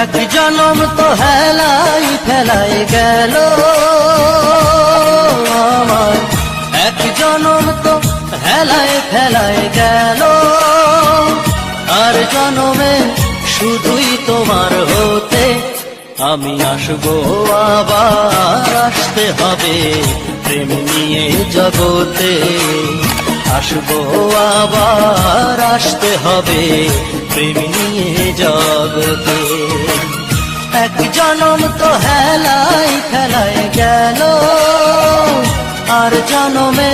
এক জনম তো হেলাই ফেলাই গেল আমার, এক জনম তো হেলাই ফেলাই গেল। আর জনমে শুধুই তোমার হতে আমি আসবো আবার, আসতে হবে প্রেম নিয়ে জগতে। আসবো আবার, আসতে হবে প্রেম নিয়ে জগতে। এক জনম তো হেলাই ফেলাই গেল, আর জনমে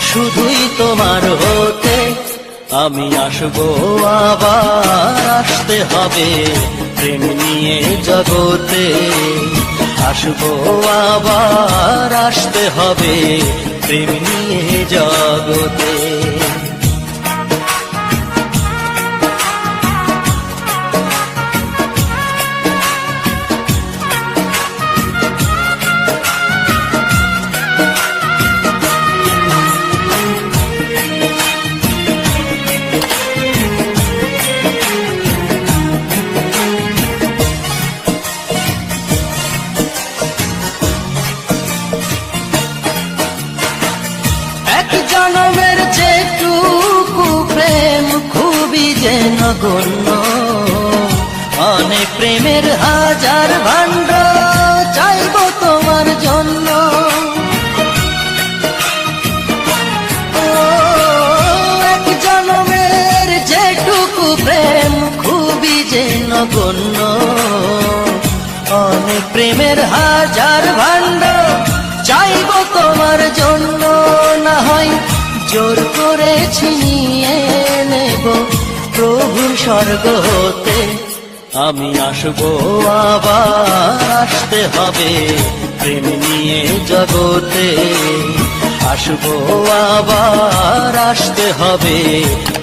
শুধুই তোমার হতে আমি আসবো আবার, আসতে হবে প্রেম নিয়ে জগতে। আসবো আবার, আসতে হবে প্রেম নিয়ে জগতে। জনমের যেটুকু প্রেম খুবই যেন গণ্য, অনেক প্রেমের হাজার ভাণ্ড চাইব তোমার জন্য। এক জনমের যেটুকু প্রেম খুবই যেন গণ্য, অনেক প্রেমের হাজার ভাণ্ড চাইব তোমার জন্য। না হয় জোর করে ছিনিয়ে নেব প্রভুর স্বর্গ হতে আমি আসবো আবার, আসতে হবে প্রেম নিয়ে জগতে। আসবো আবার, আসতে হবে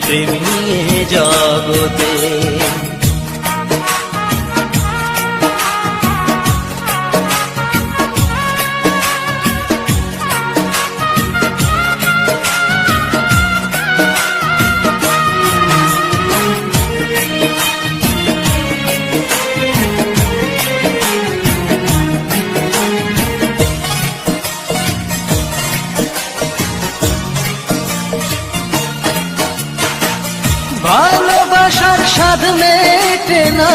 প্রেম নিয়ে জগতে। ভালোবাসার স্বাদ মেটে না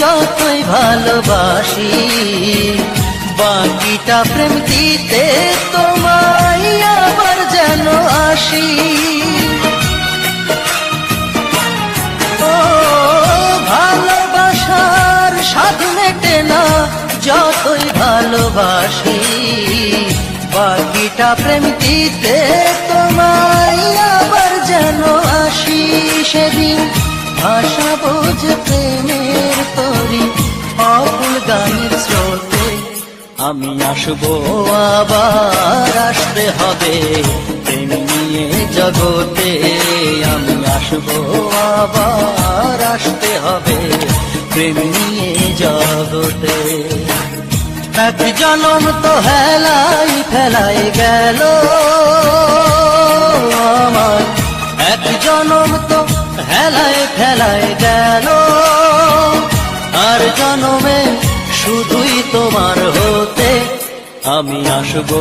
যতই ভালোবাসি, বাকিটা প্রেম দিতে তোমায় আবার যেন আসি। ও ভালোবাসার স্বাদ মেটে না যতই ভালোবাসি, বাকিটা প্রেম দিতে তোমায় আবার যেন আসি। সেদিন ভাষাবো যে প্রেমের তরি অকুল গানের স্রোতে আমি আসবো আবার, আসতে হবে প্রেম নিয়ে জগতে। আমি আসবো আবার, আসতে হবে প্রেম নিয়ে জগতে। এক জনম তো হেলাই ফেলাই গেল আমার, এক জনম তো হেলাই ফেলাই গেল। আর জনমে শুধুই তোমার হতে আমি আসবো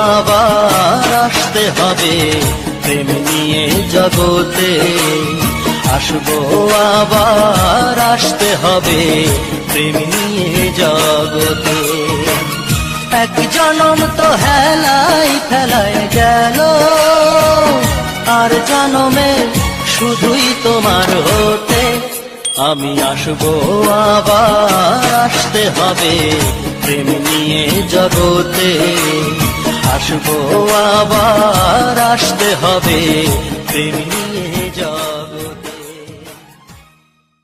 আবার, আসতে হবে প্রেম নিয়ে জগতে। আসবো আবার, আসতে হবে প্রেম নিয়ে জগতে। এক জনম তো হেলাই ফেলাই গেল, আর জনমে শুধুই তোমার হতে আমি আসবো আবার, আসতে হবে প্রেম নিয়ে জগতে। আসবো আবার, আসতে হবে প্রেম নিয়ে